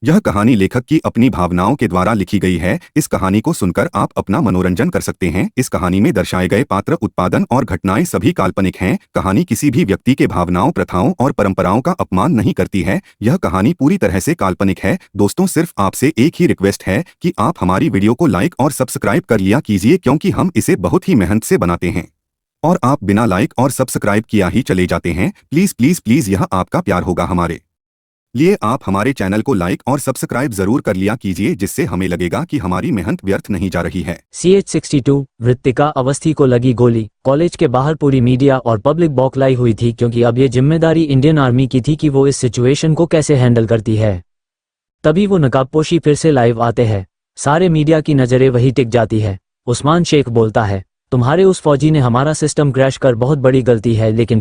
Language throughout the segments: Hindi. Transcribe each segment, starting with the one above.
यह कहानी लेखक की अपनी भावनाओं के द्वारा लिखी गई है। इस कहानी को सुनकर आप अपना मनोरंजन कर सकते हैं। इस कहानी में दर्शाए गए पात्र, उत्पादन और घटनाएं सभी काल्पनिक हैं। कहानी किसी भी व्यक्ति के भावनाओं, प्रथाओं और परंपराओं का अपमान नहीं करती है। यह कहानी पूरी तरह से काल्पनिक है। दोस्तों, सिर्फ आपसे एक ही रिक्वेस्ट है कि आप हमारी वीडियो को लाइक और सब्सक्राइब कर लिया कीजिए, क्योंकि हम इसे बहुत ही मेहनत से बनाते हैं और आप बिना लाइक और सब्सक्राइब किया ही चले जाते हैं। प्लीज प्लीज प्लीज, यह आपका प्यार होगा हमारे लिए। आप हमारे चैनल को लाइक और सब्सक्राइब जरूर कर लिया कीजिए, जिससे हमें लगेगा कि हमारी मेहनत व्यर्थ नहीं जा रही है। CH-62 वृत्तिका अवस्थी को लगी गोली। कॉलेज के बाहर पूरी मीडिया और पब्लिक बौखलाई हुई थी, क्योंकि अब ये जिम्मेदारी इंडियन आर्मी की थी कि वो इस सिचुएशन को कैसे हैंडल करती है। तभी वो नकाबपोशी फिर से लाइव आते हैं। सारे मीडिया की नजरें वही टिक जाती है। उस्मान शेख बोलता है, तुम्हारे उस फौजी ने हमारा सिस्टम क्रैश कर बहुत बड़ी गलती है, लेकिन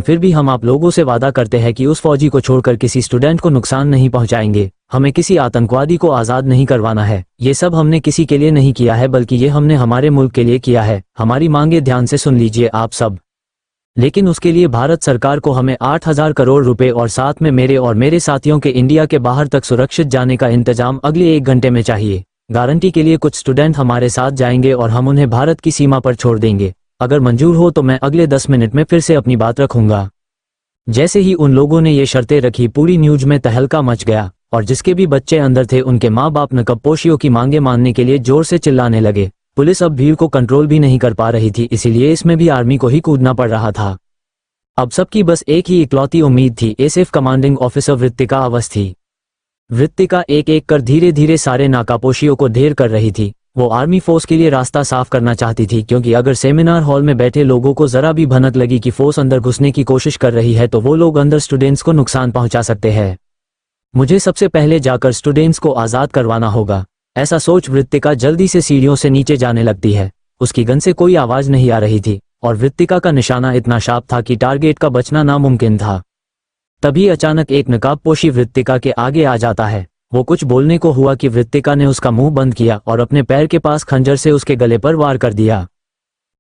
फिर भी हम आप लोगों से वादा करते हैं कि उस फौजी को छोड़कर किसी स्टूडेंट को नुकसान नहीं पहुंचाएंगे। हमें किसी आतंकवादी को आज़ाद नहीं करवाना है। ये सब हमने किसी के लिए नहीं किया है, बल्कि ये हमने हमारे मुल्क के लिए किया है। हमारी मांगे ध्यान से सुन लीजिए आप सब। लेकिन उसके लिए भारत सरकार को हमें 8,000 करोड़ रुपए और साथ में मेरे और मेरे साथियों के इंडिया के बाहर तक सुरक्षित जाने का इंतजाम अगले 1 घंटे में चाहिए। गारंटी के लिए कुछ स्टूडेंट हमारे साथ जाएंगे और हम उन्हें भारत की सीमा पर छोड़ देंगे। अगर मंजूर हो तो मैं अगले 10 मिनट में फिर से अपनी बात रखूंगा। जैसे ही उन लोगों ने ये शर्तें रखी, पूरी न्यूज में तहलका मच गया और जिसके भी बच्चे अंदर थे उनके माँ बाप नकबपोशियों की मांगे मानने के लिए जोर से चिल्लाने लगे। पुलिस अब भीड़ को कंट्रोल भी नहीं कर पा रही थी, इसीलिए इसमें भी आर्मी को ही कूदना पड़ रहा था। अब सबकी बस एक ही इकलौती उम्मीद थी, SF commanding officer Vrittika Awasthi. Vrittika एक एक कर धीरे धीरे सारे नाकापोशियों को ढेर कर रही थी। वो आर्मी फोर्स के लिए रास्ता साफ करना चाहती थी, क्योंकि अगर सेमिनार हॉल में बैठे लोगों को जरा भी भनक लगी कि फोर्स अंदर घुसने की कोशिश कर रही है, तो वो लोग अंदर स्टूडेंट्स को नुकसान पहुंचा सकते हैं। मुझे सबसे पहले जाकर स्टूडेंट्स को आज़ाद करवाना होगा। ऐसा सोच वृत्तिका जल्दी से सीढ़ियों से नीचे जाने लगती है। उसकी गन से कोई आवाज नहीं आ रही थी और वृत्तिका का निशाना इतना शार्प था कि टारगेट का बचना नामुमकिन था। तभी अचानक एक नकाबपोशी वृत्तिका के आगे आ जाता है। वो कुछ बोलने को हुआ कि वृत्तिका ने उसका मुंह बंद किया और अपने पैर के पास खंजर से उसके गले पर वार कर दिया।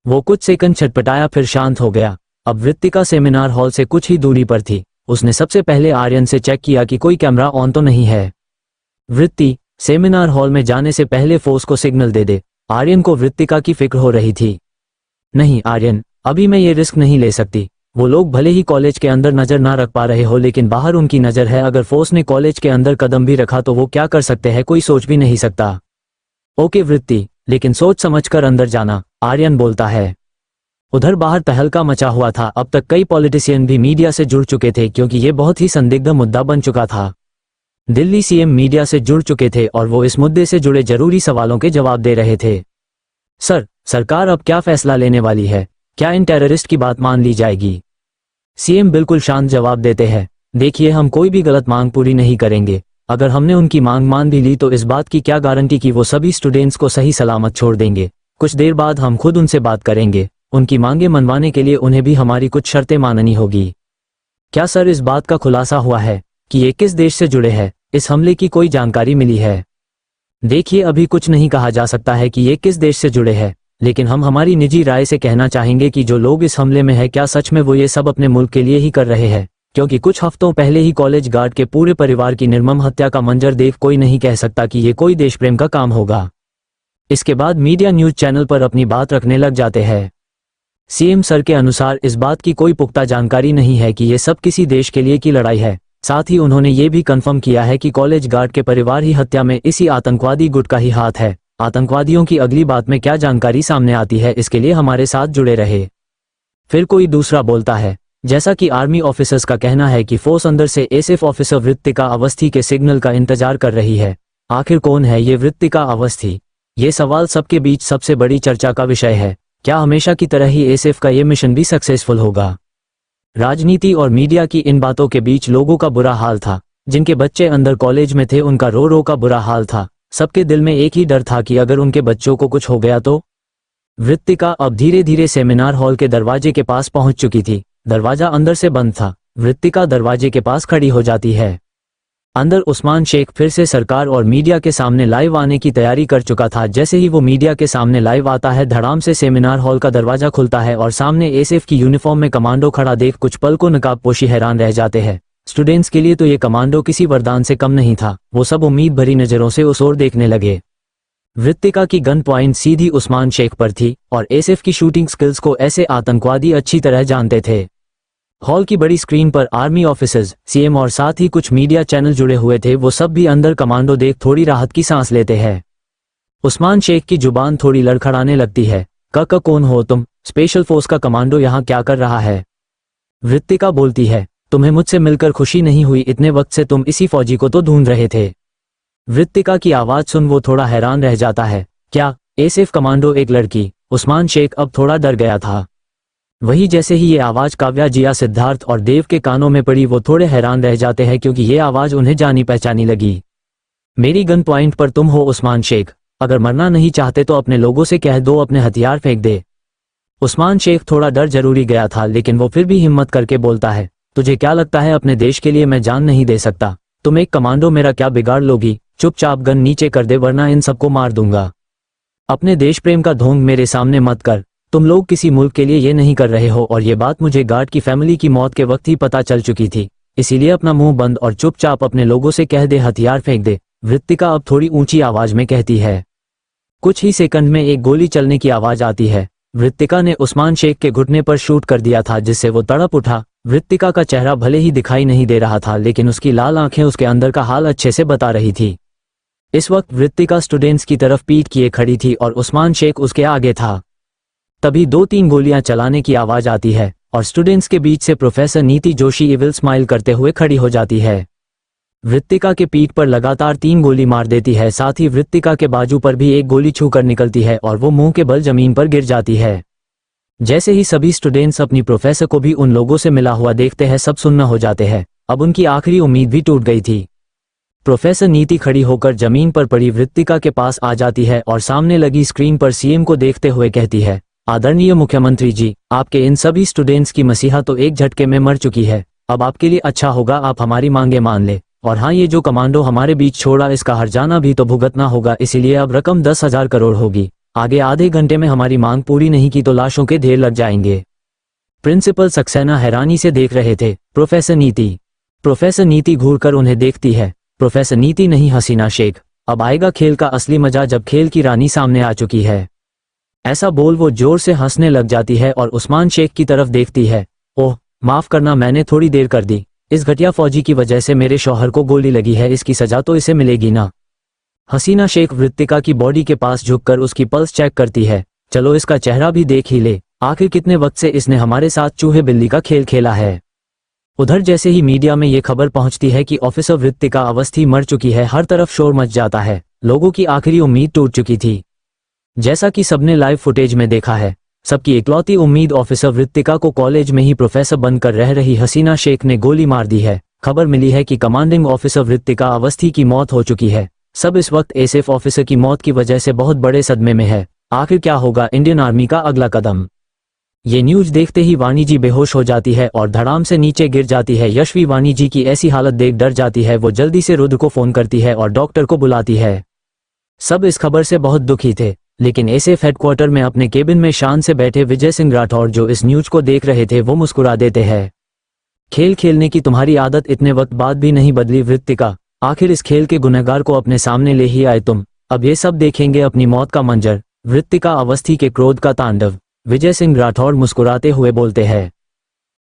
वो कुछ सेकंड छटपटाया, फिर शांत हो गया। अब वृत्तिका सेमिनार हॉल से कुछ ही दूरी पर थी। उसने सबसे पहले आर्यन से चेक किया कि कोई कैमरा ऑन तो नहीं है। वृत्ति, सेमिनार हॉल में जाने से पहले फोर्स को सिग्नल दे दे। आर्यन को वृत्तिका की फिक्र हो रही थी। नहीं आर्यन, अभी मैं ये रिस्क नहीं ले सकती। वो लोग भले ही कॉलेज के अंदर नजर ना रख पा रहे हो, लेकिन बाहर उनकी नजर है। अगर फोर्स ने कॉलेज के अंदर कदम भी रखा तो वो क्या कर सकते हैं, कोई सोच भी नहीं सकता। ओके वृत्ति, लेकिन सोच समझकर अंदर जाना, आर्यन बोलता है। उधर बाहर तहलका मचा हुआ था। अब तक कई पॉलिटिशियन भी मीडिया से जुड़ चुके थे, क्योंकि ये बहुत ही संदिग्ध मुद्दा बन चुका था। दिल्ली सीएम मीडिया से जुड़ चुके थे और वो इस मुद्दे से जुड़े जरूरी सवालों के जवाब दे रहे थे। सर, सरकार अब क्या फैसला लेने वाली है? क्या इन टेररिस्ट की बात मान ली जाएगी? सीएम बिल्कुल शांत जवाब देते हैं, देखिए हम कोई भी गलत मांग पूरी नहीं करेंगे। अगर हमने उनकी मांग मान भी ली तो इस बात की क्या गारंटी कि वो सभी स्टूडेंट्स को सही सलामत छोड़ देंगे। कुछ देर बाद हम खुद उनसे बात करेंगे। उनकी मांगे मनवाने के लिए उन्हें भी हमारी कुछ शर्तें माननी होगी। क्या सर इस बात का खुलासा हुआ है कि ये किस देश से जुड़े हैं? इस हमले की कोई जानकारी मिली है? देखिए, अभी कुछ नहीं कहा जा सकता है कि ये किस देश से जुड़े हैं, लेकिन हम हमारी निजी राय से कहना चाहेंगे कि जो लोग इस हमले में है, क्या सच में वो ये सब अपने मुल्क के लिए ही कर रहे हैं? क्योंकि कुछ हफ्तों पहले ही कॉलेज गार्ड के पूरे परिवार की निर्मम हत्या का मंजर देख कोई नहीं कह सकता कि ये कोई देश प्रेम का काम होगा। इसके बाद मीडिया न्यूज चैनल पर अपनी बात रखने लग जाते हैं। सीएम सर के अनुसार इस बात की कोई पुख्ता जानकारी नहीं है कि ये सब किसी देश के लिए की लड़ाई है। साथ ही उन्होंने ये भी कंफर्म किया है कि कॉलेज गार्ड के परिवार ही हत्या में इसी आतंकवादी गुट का ही हाथ है। आतंकवादियों की अगली बात में क्या जानकारी सामने आती है, इसके लिए हमारे साथ जुड़े रहे। फिर कोई दूसरा बोलता है, जैसा कि आर्मी ऑफिसर्स का कहना है कि फोर्स अंदर से एसएफ ऑफिसर वृत्तिका अवस्थी के सिग्नल का इंतजार कर रही है। आखिर कौन है ये वृत्तिका अवस्थी? ये सवाल सबके बीच सबसे बड़ी चर्चा का विषय है। क्या हमेशा की तरह ही एसएफ का ये मिशन भी सक्सेसफुल होगा? राजनीति और मीडिया की इन बातों के बीच लोगों का बुरा हाल था। जिनके बच्चे अंदर कॉलेज में थे उनका रो रो का बुरा हाल था। सबके दिल में एक ही डर था कि अगर उनके बच्चों को कुछ हो गया तो। वृत्तिका अब धीरे धीरे सेमिनार हॉल के दरवाजे के पास पहुंच चुकी थी। दरवाजा अंदर से बंद था। वृत्तिका दरवाजे के पास खड़ी हो जाती है। अंदर उस्मान शेख फिर से सरकार और मीडिया के सामने लाइव आने की तैयारी कर चुका था। जैसे ही वो मीडिया के सामने लाइव आता है, धड़ाम से सेमिनार हॉल का दरवाजा खुलता है और सामने एसएफ की यूनिफॉर्म में कमांडो खड़ा देख कुछ पल को नकाबपोशी हैरान रह जाते हैं। स्टूडेंट्स के लिए तो ये कमांडो किसी वरदान से कम नहीं था। वो सब उम्मीद भरी नजरों से उस ओर देखने लगे। वृत्तिका की गन पॉइंट सीधी उस्मान शेख पर थी और एसएफ की शूटिंग स्किल्स को ऐसे आतंकवादी अच्छी तरह जानते थे। हॉल की बड़ी स्क्रीन पर आर्मी ऑफिसर्स, सीएम और साथ ही कुछ मीडिया चैनल जुड़े हुए थे। वो सब भी अंदर कमांडो देख थोड़ी राहत की सांस लेते हैं। उस्मान शेख की जुबान थोड़ी लड़खड़ाने लगती है। कौन हो तुम? स्पेशल फोर्स का कमांडो यहाँ क्या कर रहा है? वृत्तिका बोलती है, तुम्हें मुझसे मिलकर खुशी नहीं हुई? इतने वक्त से तुम इसी फौजी को तो ढूंढ रहे थे। वृत्तिका की आवाज सुन वो थोड़ा हैरान रह जाता है। क्या? एसएफ कमांडो एक लड़की? उस्मान शेख अब थोड़ा डर गया था। वही जैसे ही ये आवाज काव्या, जिया, सिद्धार्थ और देव के कानों में पड़ी वो थोड़े हैरान रह जाते हैं क्योंकि ये आवाज उन्हें जानी पहचानी लगी। मेरी गन पॉइंट पर तुम हो उस्मान शेख? अगर मरना नहीं चाहते तो अपने लोगों से कह दो अपने हथियार फेंक दे। उस्मान शेख थोड़ा डर जरूरी गया था लेकिन वो फिर भी हिम्मत करके बोलता है, तुझे क्या लगता है अपने देश के लिए मैं जान नहीं दे सकता? तुम एक कमांडो मेरा क्या बिगाड़ लोगी? चुपचाप गन नीचे कर दे वरना इन सबको मार दूंगा। अपने देश प्रेम का ढोंग मेरे सामने मत कर। तुम लोग किसी मुल्क के लिए ये नहीं कर रहे हो और ये बात मुझे गार्ड की फैमिली की मौत के वक्त ही पता चल चुकी थी। इसीलिए अपना मुंह बंद और चुपचाप अपने लोगों से कह दे हथियार फेंक दे। वृत्तिका अब थोड़ी ऊंची आवाज में कहती है। कुछ ही सेकंड में एक गोली चलने की आवाज आती है। वृत्तिका ने उस्मान शेख के घुटने पर शूट कर दिया था जिससे वो तड़प उठा। वृत्तिका का चेहरा भले ही दिखाई नहीं दे रहा था लेकिन उसकी लाल आंखें उसके अंदर का हाल अच्छे से बता रही थी। इस वक्त वृत्तिका स्टूडेंट्स की तरफ पीठ किए खड़ी थी और उस्मान शेख उसके आगे था। तभी 2-3 गोलियां चलाने की आवाज आती है और स्टूडेंट्स के बीच से प्रोफेसर नीति जोशी इविल स्माइल करते हुए खड़ी हो जाती है। वृत्तिका के पीठ पर लगातार 3 गोली मार देती है। साथ ही वृत्तिका के बाजू पर भी एक गोली छूकर निकलती है और वो मुंह के बल जमीन पर गिर जाती है। जैसे ही सभी स्टूडेंट्स अपनी प्रोफेसर को भी उन लोगों से मिला हुआ देखते हैं सब सुन्न हो जाते हैं। अब उनकी आखिरी उम्मीद भी टूट गई थी। प्रोफेसर नीति खड़ी होकर जमीन पर पड़ी वृत्तिका के पास आ जाती है और सामने लगी स्क्रीन पर सीएम को देखते हुए कहती है, आदरणीय मुख्यमंत्री जी, आपके इन सभी स्टूडेंट्स की मसीहा तो एक झटके में मर चुकी है। अब आपके लिए अच्छा होगा आप हमारी मांगे मान ले। और हाँ, ये जो कमांडो हमारे बीच छोड़ा इसका हर्जाना भी तो भुगतना होगा, इसीलिए अब रकम 10,000 करोड़ होगी। आगे आधे घंटे में हमारी मांग पूरी नहीं की तो लाशों के ढेर लग जाएंगे। प्रिंसिपल सक्सेना हैरानी से देख रहे थे। प्रोफेसर नीति घूरकर उन्हें देखती है। प्रोफेसर नीति नहीं, हसीना शेख। अब आएगा खेल का असली मजा जब खेल की रानी सामने आ चुकी है। ऐसा बोल वो जोर से हंसने लग जाती है और उस्मान शेख की तरफ देखती है। ओह माफ करना, मैंने थोड़ी देर कर दी। इस घटिया फौजी की वजह से मेरे शौहर को गोली लगी है, इसकी सजा तो इसे मिलेगी ना। हसीना शेख वृत्तिका की बॉडी के पास झुककर उसकी पल्स चेक करती है। चलो इसका चेहरा भी देख ही ले, आखिर कितने वक्त से इसने हमारे साथ चूहे बिल्ली का खेल खेला है। उधर जैसे ही मीडिया में ये खबर पहुंचती है कि ऑफिसर वृत्तिका अवस्थी मर चुकी है, हर तरफ शोर मच जाता है। लोगों की आखिरी उम्मीद टूट चुकी थी। जैसा कि सबने लाइव फुटेज में देखा है, सबकी इकलौती उम्मीद ऑफिसर वृत्तिका को कॉलेज में ही प्रोफेसर बनकर रह रही हसीना शेख ने गोली मार दी है। खबर मिली है कि कमांडिंग ऑफिसर वृत्तिका अवस्थी की मौत हो चुकी है। सब इस वक्त एसएफ ऑफिसर की मौत की वजह से बहुत बड़े सदमे में है। आखिर क्या होगा इंडियन आर्मी का अगला कदम? ये न्यूज देखते ही वाणी जी बेहोश हो जाती है और धड़ाम से नीचे गिर जाती है। यशवी वाणी जी की ऐसी हालत देख डर जाती है। वो जल्दी से रुद्र को फोन करती है और डॉक्टर को बुलाती है। सब इस खबर से बहुत दुखी थे, लेकिन एसएफ हेडक्वार्टर में अपने केबिन में शान से बैठे विजय सिंह राठौर जो इस न्यूज को देख रहे थे वो मुस्कुरा देते हैं। खेल खेलने की तुम्हारी आदत इतने वक्त बाद भी नहीं बदली वृत्तिका। आखिर इस खेल के गुनहगार को अपने सामने ले ही आए तुम। अब ये सब देखेंगे अपनी मौत का मंजर, वृत्तिका अवस्थी के क्रोध का तांडव। विजय सिंह राठौर मुस्कुराते हुए बोलते हैं।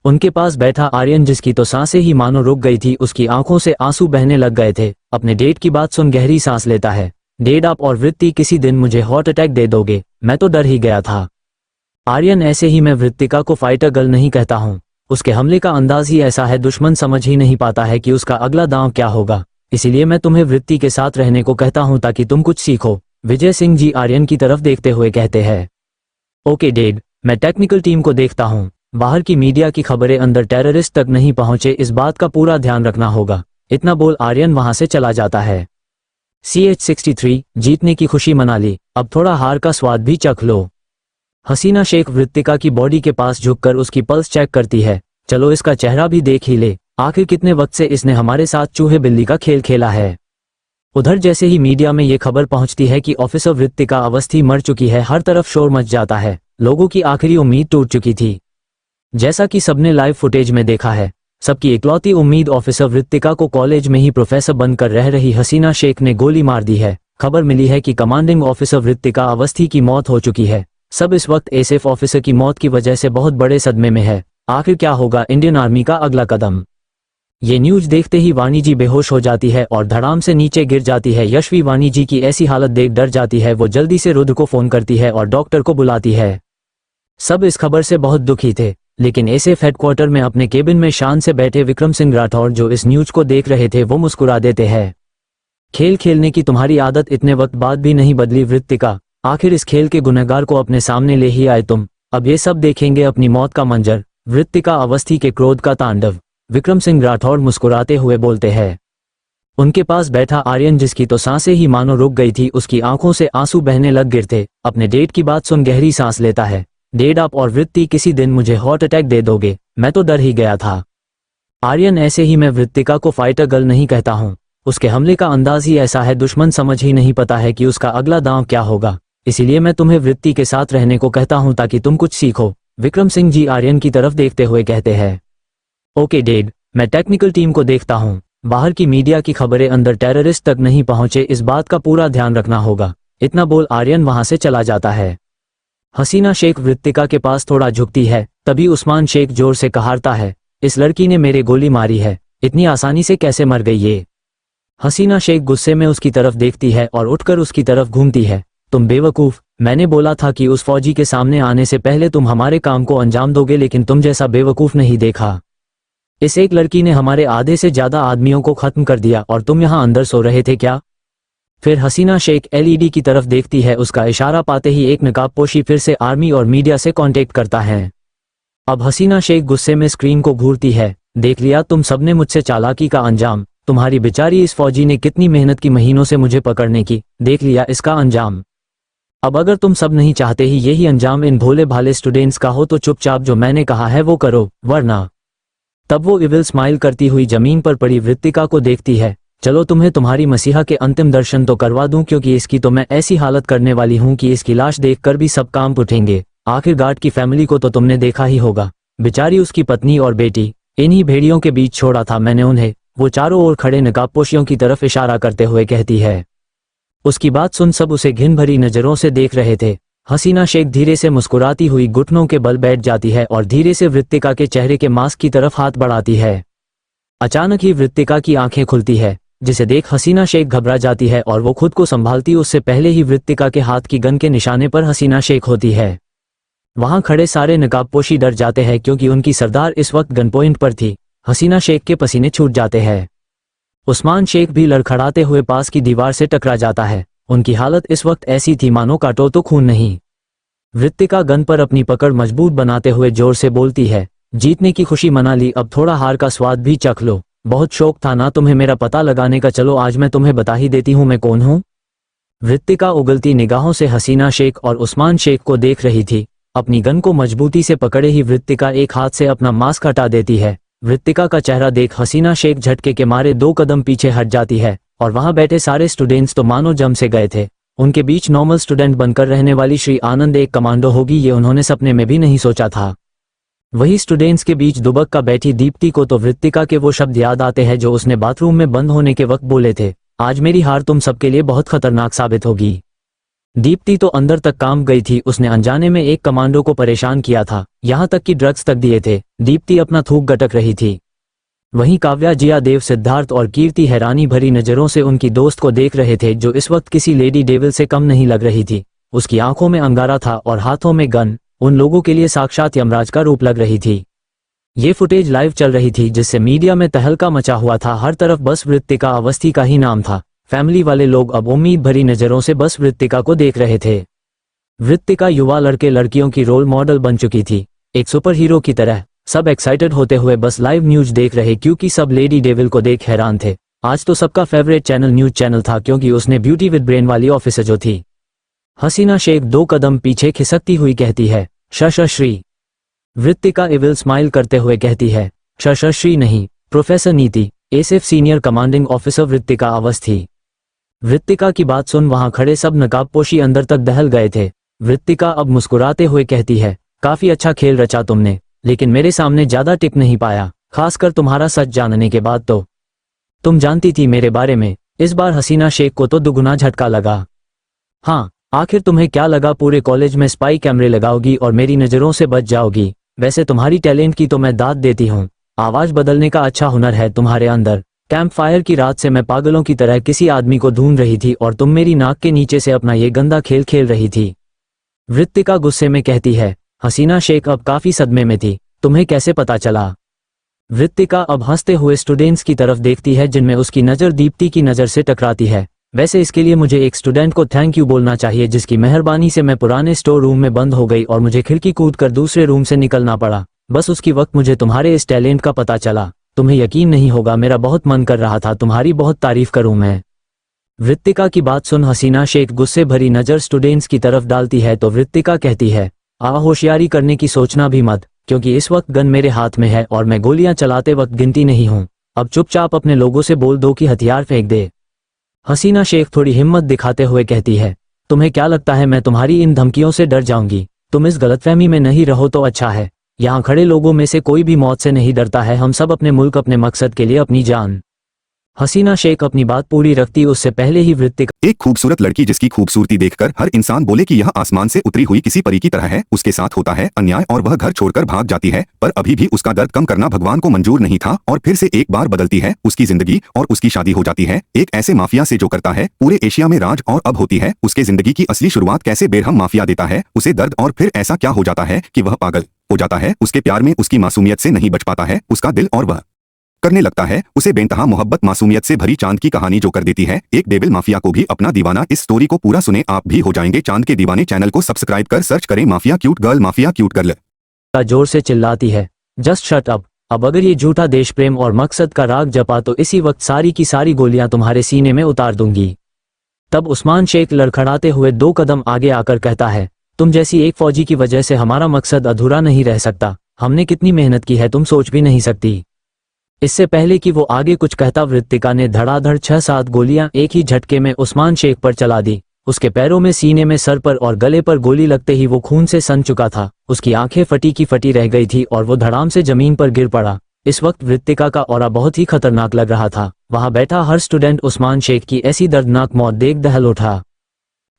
उनके पास बैठा आर्यन, जिसकी तो सांसें ही मानो रुक गई थी, उसकी आंखों से आंसू बहने लग गए थे। अपने डेट की बात सुन गहरी सांस लेता है। डेड आप और वृत्ति किसी दिन मुझे हार्ट अटैक दे दोगे? मैं तो डर ही गया था। आर्यन ऐसे ही मैं वृत्तिका को फाइटर गर्ल नहीं कहता हूँ। उसके हमले का अंदाज ही ऐसा है, दुश्मन समझ ही नहीं पाता है कि उसका अगला दांव क्या होगा। इसीलिए मैं तुम्हें वृत्ति के साथ रहने को कहता हूँ ताकि तुम कुछ सीखो। विजय सिंह जी आर्यन की तरफ देखते हुए कहते हैं। ओके डेड, मैं टेक्निकल टीम को देखता हूँ। बाहर की मीडिया की खबरें अंदर टेररिस्ट तक नहीं पहुंचे, इस बात का पूरा ध्यान रखना होगा। इतना बोल आर्यन वहां से चला जाता है। CH-63 जीतने की खुशी मना ली, अब थोड़ा हार का स्वाद भी चख लो। हसीना शेख वृत्तिका की बॉडी के पास झुककर उसकी पल्स चेक करती है। चलो इसका चेहरा भी देख ही ले, आखिर कितने वक्त से इसने हमारे साथ चूहे बिल्ली का खेल खेला है। उधर जैसे ही मीडिया में ये खबर पहुंचती है कि ऑफिसर वृत्तिका अवस्थी मर चुकी है, हर तरफ शोर मच जाता है। लोगों की आखिरी उम्मीद टूट चुकी थी। जैसा कि सबने लाइव फुटेज में देखा है, सबकी इकलौती उम्मीद ऑफिसर वृत्तिका को कॉलेज में ही प्रोफेसर बनकर रह रही हसीना शेख ने गोली मार दी है। खबर मिली है कि कमांडिंग ऑफिसर वृत्तिका अवस्थी की मौत हो चुकी है। सब इस वक्त एसएफ ऑफिसर की मौत की वजह से बहुत बड़े सदमे में है। आखिर क्या होगा इंडियन आर्मी का अगला कदम? ये न्यूज देखते ही वाणी जी बेहोश हो जाती है और धड़ाम से नीचे गिर जाती है। यशवी वाणी जी की ऐसी हालत देख डर जाती है। वो जल्दी से रुद्र को फोन करती है और डॉक्टर को बुलाती है। सब इस खबर से बहुत दुखी थे, लेकिन एसएफ हेडक्वार्टर में अपने केबिन में शान से बैठे विक्रम सिंह राठौर जो इस न्यूज को देख रहे थे वो मुस्कुरा देते हैं। खेल खेलने की तुम्हारी आदत इतने वक्त बाद भी नहीं बदली वृत्तिका। आखिर इस खेल के गुनहगार को अपने सामने ले ही आए तुम। अब ये सब देखेंगे अपनी मौत का मंजर, वृत्तिका अवस्थी के क्रोध का तांडव। विक्रम सिंह राठौर मुस्कुराते हुए बोलते हैं। उनके पास बैठा आर्यन, जिसकी तो सांसें ही मानो रुक गई थी, उसकी आंखों से आंसू बहने लग गिरते। अपने डेड की बात सुन गहरी सांस लेता है। डेड, आप और वृत्ति किसी दिन मुझे हार्ट अटैक दे दोगे? मैं तो डर ही गया था। आर्यन, ऐसे ही मैं वृत्तिका को फाइटर गर्ल नहीं कहता हूँ। उसके हमले का अंदाज ही ऐसा है, दुश्मन समझ ही नहीं पता है कि उसका अगला दांव क्या होगा। इसीलिए मैं तुम्हें वृत्ति के साथ रहने को कहता हूँ ताकि तुम कुछ सीखो। विक्रम सिंह जी आर्यन की तरफ देखते हुए कहते हैं। ओके डेड, मैं टेक्निकल टीम को देखता हूँ। बाहर की मीडिया की खबरें अंदर टेररिस्ट तक नहीं पहुंचे, इस बात का पूरा ध्यान रखना होगा। इतना बोल आर्यन वहां से चला जाता है। हसीना शेख वृत्तिका के पास थोड़ा झुकती है, तभी उस्मान शेख जोर से कहारता है, इस लड़की ने मेरे गोली मारी है, इतनी आसानी से कैसे मर गई ये? हसीना शेख गुस्से में उसकी तरफ देखती है और उठकर उसकी तरफ घूमती है। तुम बेवकूफ, मैंने बोला था कि उस फौजी के सामने आने से पहले तुम हमारे काम को अंजाम दोगे, लेकिन तुम जैसा बेवकूफ नहीं देखा। इस एक लड़की ने हमारे आधे से ज्यादा आदमियों को खत्म कर दिया और तुम यहाँ अंदर सो रहे थे क्या? फिर हसीना शेख एलईडी की तरफ देखती है। उसका इशारा पाते ही एक नकाबपोशी फिर से आर्मी और मीडिया से कांटेक्ट करता है। अब हसीना शेख गुस्से में स्क्रीन को घूरती है। देख लिया तुम सबने मुझसे चालाकी का अंजाम। तुम्हारी बेचारी इस फौजी ने कितनी मेहनत की महीनों से मुझे पकड़ने की, देख लिया इसका अंजाम। अब अगर तुम सब नहीं चाहते ही यही अंजाम इन भोले भाले स्टूडेंट्स का हो तो चुपचाप जो मैंने कहा है वो करो, वरना। तब वो इविल स्माइल करती हुई जमीन पर पड़ी वृत्तिका को देखती है। चलो तुम्हें तुम्हारी मसीहा के अंतिम दर्शन तो करवा दूं, क्योंकि इसकी तो मैं ऐसी हालत करने वाली हूं कि इसकी लाश देखकर भी सब कांप उठेंगे। आखिर गार्ड की फैमिली को तो तुमने देखा ही होगा, बेचारी उसकी पत्नी और बेटी इन्हीं भेड़ियों के बीच छोड़ा था मैंने उन्हें। वो चारों ओर खड़े नकाबपोशियों की तरफ इशारा करते हुए कहती है। उसकी बात सुन सब उसे घिन भरी नजरों से देख रहे थे। हसीना शेख धीरे से मुस्कुराती हुई घुटनों के बल बैठ जाती है और धीरे से वृत्तिका के चेहरे के मास्क की तरफ हाथ बढ़ाती है। अचानक ही वृत्तिका की आंखें खुलती है, जिसे देख हसीना शेख घबरा जाती है और वो खुद को संभालती उससे पहले ही वृत्तिका के हाथ की गन के निशाने पर हसीना शेख होती है। वहां खड़े सारे नकाबपोशी डर जाते हैं क्योंकि उनकी सरदार इस वक्त गन पॉइंट पर थी। हसीना शेख के पसीने छूट जाते हैं। उस्मान शेख भी लड़खड़ाते हुए पास की दीवार से टकरा जाता है। उनकी हालत इस वक्त ऐसी थी मानो काटो तो खून नहीं। वृत्तिका गन पर अपनी पकड़ मजबूत बनाते हुए जोर से बोलती है, जीतने की खुशी मना ली, अब थोड़ा हार का स्वाद भी चख लो। बहुत शौक था ना तुम्हें मेरा पता लगाने का, चलो आज मैं तुम्हें बता ही देती हूँ मैं कौन हूँ। वृत्तिका उगलती निगाहों से हसीना शेख और उस्मान शेख को देख रही थी। अपनी गन को मजबूती से पकड़े ही वृत्तिका एक हाथ से अपना मास्क हटा देती है। वृत्तिका का चेहरा देख हसीना शेख झटके के मारे 2 कदम पीछे हट जाती है और वहां बैठे सारे स्टूडेंट्स तो मानो जम से गए थे। उनके बीच नॉर्मल स्टूडेंट बनकर रहने वाली श्री आनंद एक कमांडो होगी, ये उन्होंने सपने में भी नहीं सोचा था। वही स्टूडेंट्स के बीच दुबक्का बैठी दीप्ति को तो वृत्तिका के वो शब्द याद आते हैं जो उसने बाथरूम में बंद होने के वक्त बोले थे, आज मेरी हार तुम सबके लिए बहुत खतरनाक साबित होगी। दीप्ति तो अंदर तक काम गई थी, उसने अनजाने में एक कमांडो को परेशान किया था, यहाँ तक कि ड्रग्स तक दिए थे। दीप्ति अपना थूक गटक रही थी। वहीं काव्या, जिया देव, सिद्धार्थ और कीर्ति हैरानी भरी नजरों से उनकी दोस्त को देख रहे थे जो इस वक्त किसी लेडी डेविल से कम नहीं लग रही थी। उसकी आंखों में अंगारा था और हाथों में गन, उन लोगों के लिए साक्षात यमराज का रूप लग रही थी। ये फुटेज लाइव चल रही थी जिससे मीडिया में तहलका मचा हुआ था। हर तरफ बस वृत्तिका अवस्थी का ही नाम था। फैमिली वाले लोग अब उम्मीद भरी नजरों से बस वृत्तिका को देख रहे थे। वृत्तिका युवा लड़के लड़कियों की रोल मॉडल बन चुकी थी, एक सुपर हीरो की तरह। सब एक्साइटेड होते हुए बस लाइव न्यूज देख रहे क्योंकि सब लेडी डेविल को देख हैरान थे। आज तो सबका फेवरेट चैनल न्यूज चैनल था क्योंकि उसने ब्यूटी विद ब्रेन वाली ऑफिसर जो थी। हसीना शेख 2 कदम पीछे खिसकती हुई कहती है, श्री। वृत्तिका इविल स्माइल करते हुए कहती है, श्री नहीं, professor Niti, SF senior commanding officer Vrittika Awasthi. Vrittika की बात सुन वहां खड़े सब नकाबपोशी अंदर तक दहल गए थे। वृत्तिका अब मुस्कुराते हुए कहती है, काफी अच्छा खेल रचा तुमने, लेकिन मेरे सामने ज्यादा टिक नहीं पाया। खासकर तुम्हारा सच जानने के बाद तो। तुम जानती थी मेरे बारे में। इस बार हसीना शेख को तो दुगुना झटका लगा। हाँ, आखिर तुम्हें क्या लगा पूरे कॉलेज में स्पाई कैमरे लगाओगी और मेरी नज़रों से बच जाओगी? वैसे तुम्हारी टैलेंट की तो मैं दाद देती हूँ। आवाज़ बदलने का अच्छा हुनर है तुम्हारे अंदर। कैंप फायर की रात से मैं पागलों की तरह किसी आदमी को ढूंढ रही थी और तुम मेरी नाक के नीचे से अपना ये गंदा खेल खेल रही थी। वृत्तिका गुस्से में कहती है। हसीना शेख अब काफी सदमे में थी। तुम्हें कैसे पता चला? वृत्तिका अब हंसते हुए स्टूडेंट्स की तरफ देखती है जिनमें उसकी नज़र दीप्ति की नज़र से टकराती है। वैसे इसके लिए मुझे एक स्टूडेंट को थैंक यू बोलना चाहिए जिसकी मेहरबानी से मैं पुराने स्टोर रूम में बंद हो गई और मुझे खिड़की कूद कर दूसरे रूम से निकलना पड़ा। बस उसी वक्त मुझे तुम्हारे इस टैलेंट का पता चला। तुम्हें यकीन नहीं होगा, मेरा बहुत मन कर रहा था तुम्हारी बहुत तारीफ करूं मैं। वृत्तिका की बात सुन हसीना शेख गुस्से भरी नज़र स्टूडेंट्स की तरफ डालती है तो वृत्तिका कहती है, होशियारी करने की सोचना भी मत, क्योंकि इस वक्त गन मेरे हाथ में है और मैं गोलियां चलाते वक्त गिनती नहीं हूं। अब चुपचाप अपने लोगों से बोल दो कि हथियार फेंक दे। हसीना शेख थोड़ी हिम्मत दिखाते हुए कहती है, तुम्हें क्या लगता है मैं तुम्हारी इन धमकियों से डर जाऊंगी? तुम इस गलतफहमी में नहीं रहो तो अच्छा है। यहाँ खड़े लोगों में से कोई भी मौत से नहीं डरता है। हम सब अपने मुल्क, अपने मकसद के लिए अपनी जान। हसीना शेख अपनी बात पूरी रखती उससे पहले ही वृत्तिका एक खूबसूरत लड़की जिसकी खूबसूरती देखकर हर इंसान बोले कि यह आसमान से उतरी हुई किसी परी की तरह है, उसके साथ होता है अन्याय और वह घर छोड़कर भाग जाती है, पर अभी भी उसका दर्द कम करना भगवान को मंजूर नहीं था और फिर से एक बार बदलती है उसकी जिंदगी और उसकी शादी हो जाती है एक ऐसे माफिया से जो करता है पूरे एशिया में राज। और अब होती है उसके जिंदगी की असली शुरुआत। कैसे बेरहम माफिया देता है उसे दर्द और फिर ऐसा क्या हो जाता है कि वह पागल हो जाता है। उसके प्यार में उसकी मासूमियत से नहीं बच पाता है उसका दिल और वह करने लगता है उसे बेनतहा मोहब्बत मासूमियत से भरी चांद की कहानी जो कर देती है एक डेविल माफिया को भी अपना दीवाना। इस स्टोरी को पूरा सुने आप भी हो जाएंगे चांद के दीवाने। चैनल को सब्सक्राइब कर सर्च करें mafia cute girl, mafia cute girl. जोर से चिल्लाती है, जस्ट शट अप। अब अगर ये झूठा देश प्रेम और मकसद का राग जपा तो इसी वक्त सारी की सारी गोलियां तुम्हारे सीने में उतार दूंगी। तब उस्मान शेख लड़खड़ाते हुए 2 कदम आगे आकर कहता है, तुम जैसी एक फौजी की वजह से हमारा मकसद अधूरा नहीं रह सकता। हमने कितनी मेहनत की है तुम सोच भी नहीं सकती। इससे पहले कि वो आगे कुछ कहता वृत्तिका ने धड़ाधड़ 6-7 गोलियां एक ही झटके में उस्मान शेख पर चला दी। उसके पैरों में, सीने में, सर पर और गले पर गोली लगते ही वो खून से सन चुका था। उसकी आंखें फटी की फटी रह गई थी और वो धड़ाम से जमीन पर गिर पड़ा। इस वक्त वृत्तिका का ऑरा बहुत ही खतरनाक लग रहा था। वहां बैठा हर स्टूडेंट उस्मान शेख की ऐसी दर्दनाक मौत देख दहल उठा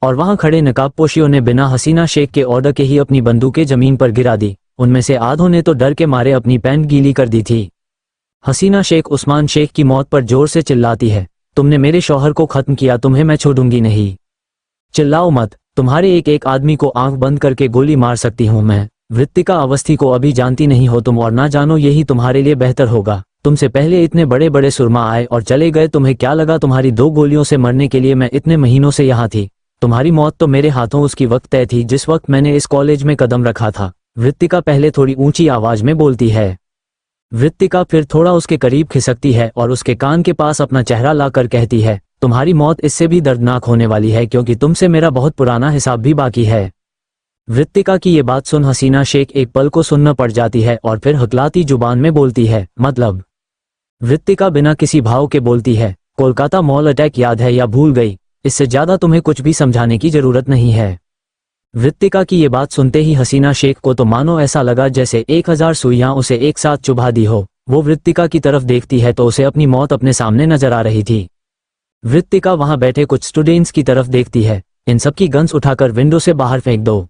और वहां खड़े नकाबपोशियों ने बिना हसीना शेख के ऑर्डर के ही अपनी बंदूकें जमीन पर गिरा दी। उनमें से आधों ने तो डर के मारे अपनी पैंट गीली कर दी थी। हसीना शेख उस्मान शेख की मौत पर जोर से चिल्लाती है, तुमने मेरे शौहर को खत्म किया, तुम्हें मैं छोड़ूंगी नहीं। चिल्लाओ मत, तुम्हारे एक एक आदमी को आंख बंद करके गोली मार सकती हूं मैं। वृत्तिका अवस्थी को अभी जानती नहीं हो तुम और ना जानो यही तुम्हारे लिए बेहतर होगा। तुमसे पहले इतने बड़े बड़े सुरमा आए और चले गए, तुम्हें क्या लगा तुम्हारी 2 गोलियों से मरने के लिए मैं इतने महीनों से यहाँ थी? तुम्हारी मौत तो मेरे हाथों उसकी वक्त तय थी जिस वक्त मैंने इस कॉलेज में कदम रखा था। वृत्तिका पहले थोड़ी ऊंची आवाज में बोलती है। वृत्तिका फिर थोड़ा उसके करीब खिसकती है और उसके कान के पास अपना चेहरा लाकर कहती है, तुम्हारी मौत इससे भी दर्दनाक होने वाली है क्योंकि तुमसे मेरा बहुत पुराना हिसाब भी बाकी है। वृत्तिका की ये बात सुन हसीना शेख एक पल को सुनना पड़ जाती है और फिर हकलाती जुबान में बोलती है, मतलब? वृत्तिका बिना किसी भाव के बोलती है, कोलकाता मॉल अटैक याद है या भूल गई? इससे ज्यादा तुम्हें कुछ भी समझाने की जरूरत नहीं है। वृत्तिका की ये बात सुनते ही हसीना शेख को तो मानो ऐसा लगा जैसे 1000 सुइयां उसे एक साथ चुभा दी हो। वो वृत्तिका की तरफ देखती है तो उसे अपनी मौत अपने सामने नजर आ रही थी। वृत्तिका वहां बैठे कुछ स्टूडेंट्स की तरफ देखती है, इन सबकी गन्स उठाकर विंडो से बाहर फेंक दो।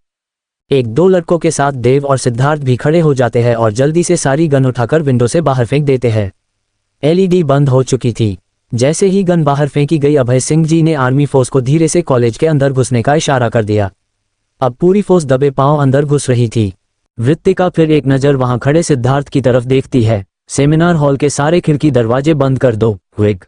1-2 लड़कों के साथ देव और सिद्धार्थ भी खड़े हो जाते हैं और जल्दी से सारी गन उठाकर विंडो से बाहर फेंक देते हैं। LED बंद हो चुकी थी। जैसे ही गन बाहर फेंकी गई अभय सिंह जी ने आर्मी फोर्स को धीरे से कॉलेज के अंदर घुसने का इशारा कर दिया। अब पूरी फोर्स दबे पांव अंदर घुस रही थी। वृत्तिका फिर एक नजर वहां खड़े सिद्धार्थ की तरफ देखती है। सेमिनार हॉल के सारे खिड़की दरवाजे बंद कर दो, क्विक।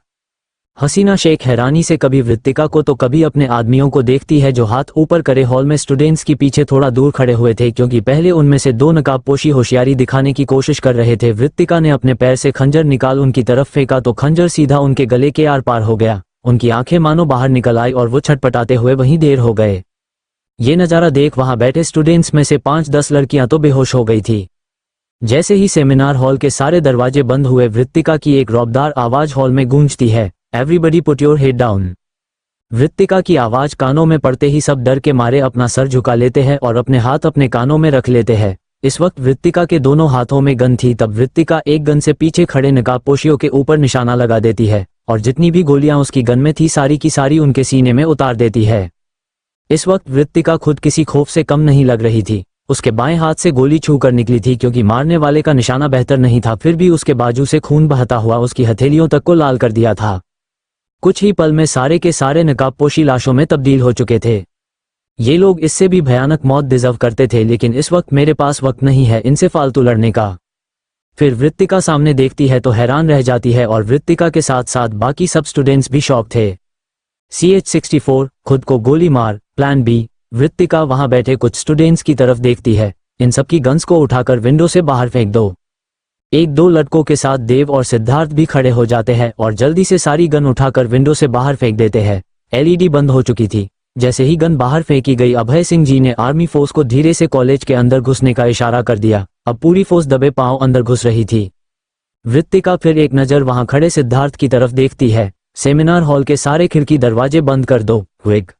हसीना शेख हैरानी से कभी वृत्तिका को तो कभी अपने आदमियों को देखती है जो हाथ ऊपर करे हॉल में स्टूडेंट्स के पीछे थोड़ा दूर खड़े हुए थे, क्योंकि पहले उनमें से 2 नकाबपोशी होशियारी दिखाने की कोशिश कर रहे थे। वृत्तिका ने अपने पैर से खंजर निकाल उनकी तरफ फेंका तो खंजर सीधा उनके गले के आर पार हो गया। उनकी आंखें मानो बाहर निकल आई और वो छटपटाते हुए वहीं देर हो गए। ये नज़ारा देख वहां बैठे स्टूडेंट्स में से 5-10 लड़कियां तो बेहोश हो गई थी। जैसे ही सेमिनार हॉल के सारे दरवाजे बंद हुए वृत्तिका की एक रौबदार आवाज हॉल में गूंजती है, everybody put your head down. Vrittika की आवाज कानों में पड़ते ही सब डर के मारे अपना सर झुका लेते हैं और अपने हाथ अपने कानों में रख लेते हैं। इस वक्त वृत्तिका के दोनों हाथों में गन थी। तब वृत्तिका एक गन से पीछे खड़े नकाबपोशियों के ऊपर निशाना लगा देती है और जितनी भी गोलियां उसकी गन में थी सारी की सारी उनके सीने में उतार देती है। इस वक्त वृत्तिका खुद किसी खौफ से कम नहीं लग रही थी। उसके बाएं हाथ से गोली छू कर निकली थी क्योंकि मारने वाले का निशाना बेहतर नहीं था, फिर भी उसके बाजू से खून बहता हुआ उसकी हथेलियों तक को लाल कर दिया था। कुछ ही पल में सारे के सारे नकाबपोशी लाशों में तब्दील हो चुके थे। ये लोग इससे भी भयानक मौत डिजर्व करते थे, लेकिन इस वक्त मेरे पास वक्त नहीं है इनसे फालतू लड़ने का। फिर वृत्तिका सामने देखती है तो हैरान रह जाती है और वृत्तिका के साथ साथ बाकी सब स्टूडेंट्स भी शॉक थे। CH-64 खुद को गोली मार, प्लान बी। वृत्तिका वहां बैठे कुछ स्टूडेंट्स की तरफ देखती है। इन सब की गन्स को उठाकर विंडो से बाहर फेंक दो। एक दो लड़कों के साथ देव और सिद्धार्थ भी खड़े हो जाते हैं और जल्दी से सारी गन उठाकर विंडो से बाहर फेंक देते हैं। LED बंद हो चुकी थी। जैसे ही गन बाहर फेंकी गई, अभय सिंह जी ने आर्मी फोर्स को धीरे से कॉलेज के अंदर घुसने का इशारा कर दिया। अब पूरी फोर्स दबे पांव अंदर घुस रही थी। वृत्तिका फिर एक नजर वहां खड़े सिद्धार्थ की तरफ देखती है। सेमिनार हॉल के सारे खिड़की दरवाजे बंद कर दो, क्विक।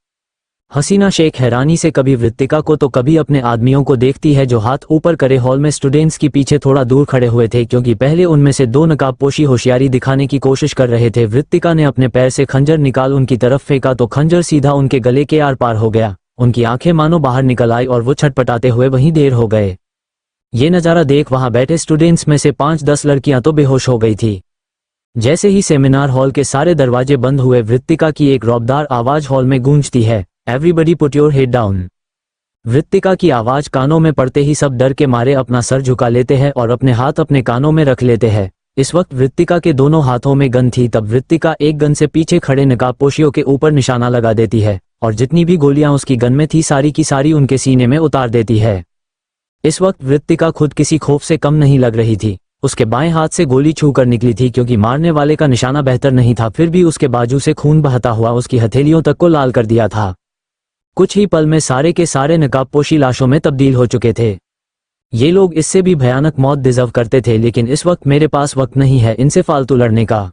हसीना शेख हैरानी से कभी वृत्तिका को तो कभी अपने आदमियों को देखती है जो हाथ ऊपर करे हॉल में स्टूडेंट्स की पीछे थोड़ा दूर खड़े हुए थे, क्योंकि पहले उनमें से दो नकाबपोशी होशियारी दिखाने की कोशिश कर रहे थे। वृत्तिका ने अपने पैर से खंजर निकाल उनकी तरफ फेंका तो खंजर सीधा उनके गले के आर पार हो गया। उनकी आंखें मानो बाहर निकल आई और वो छटपटाते हुए वहीं देर हो गए। ये नज़ारा देख वहां बैठे स्टूडेंट्स में से 5-10 लड़कियां तो बेहोश हो गई थी। जैसे ही सेमिनार हॉल के सारे दरवाजे बंद हुए, वृत्तिका की एक रौबदार आवाज हॉल में गूंजती है, everybody put your head down. Vrittika की आवाज कानों में पड़ते ही सब डर के मारे अपना सर झुका लेते हैं और अपने हाथ अपने कानों में रख लेते हैं। इस वक्त वृत्तिका के दोनों हाथों में गन थी। तब वृत्तिका एक गन से पीछे खड़े नकाबपोशियों के ऊपर निशाना लगा देती है और जितनी भी गोलियां उसकी गन में थी सारी की सारी उनके सीने में उतार देती है। इस वक्त वृत्तिका खुद किसी खौफ से कम नहीं लग रही थी। उसके बाएं हाथ से गोली छू कर निकली थी क्योंकि मारने वाले का निशाना बेहतर नहीं था, फिर भी उसके बाजू से खून बहता हुआ उसकी हथेलियों तक को लाल कर दिया था। कुछ ही पल में सारे के सारे नकाबपोशी लाशों में तब्दील हो चुके थे। ये लोग इससे भी भयानक मौत डिजर्व करते थे, लेकिन इस वक्त मेरे पास वक्त नहीं है इनसे फालतू लड़ने का।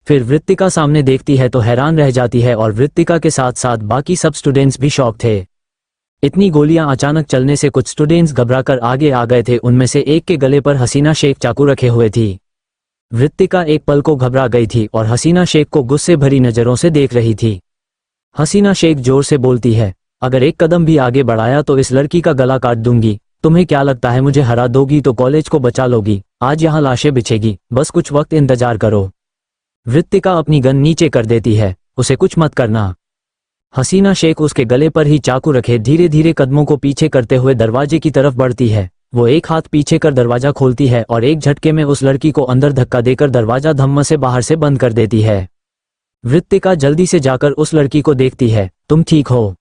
फिर वृत्तिका सामने देखती है तो हैरान रह जाती है और वृत्तिका के साथ साथ बाकी सब स्टूडेंट्स भी शॉक थे। इतनी गोलियां अचानक चलने से कुछ स्टूडेंट्स घबराकर आगे आ गए थे। उनमें से एक के गले पर हसीना शेख चाकू रखे हुए थी। वृत्तिका एक पल को घबरा गई थी और हसीना शेख को गुस्से भरी नजरों से देख रही थी। हसीना शेख जोर से बोलती है, अगर एक कदम भी आगे बढ़ाया तो इस लड़की का गला काट दूंगी। तुम्हें क्या लगता है मुझे हरा दोगी तो कॉलेज को बचा लोगी? आज यहाँ लाशें बिछेगी, बस कुछ वक्त इंतजार करो। वृत्तिका अपनी गन नीचे कर देती है, उसे कुछ मत करना। हसीना शेख उसके गले पर ही चाकू रखे धीरे धीरे कदमों को पीछे करते हुए दरवाजे की तरफ बढ़ती है। वो एक हाथ पीछे कर दरवाजा खोलती है और एक झटके में उस लड़की को अंदर धक्का देकर दरवाजा धम्म से बाहर से बंद कर देती है। वृत्तिका जल्दी से जाकर उस लड़की को देखती है, तुम ठीक हो?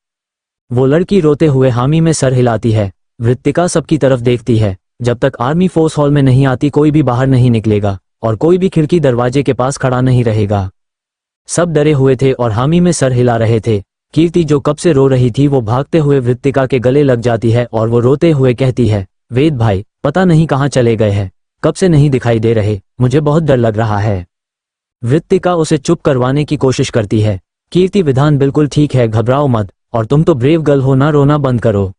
वो लड़की रोते हुए हामी में सर हिलाती है। वृत्तिका सबकी तरफ देखती है। जब तक आर्मी फोर्स हॉल में नहीं आती कोई भी बाहर नहीं निकलेगा और कोई भी खिड़की दरवाजे के पास खड़ा नहीं रहेगा। सब डरे हुए थे और हामी में सर हिला रहे थे। कीर्ति जो कब से रो रही थी वो भागते हुए वृत्तिका के गले लग जाती है और वो रोते हुए कहती है, वेद भाई पता नहीं कहाँ चले गए हैं, कब से नहीं दिखाई दे रहे, मुझे बहुत डर लग रहा है। वृत्तिका उसे चुप करवाने की कोशिश करती है। कीर्ति विधान बिल्कुल ठीक है, घबराओ मत, और तुम तो ब्रेव गर्ल हो ना, रोना बंद करो।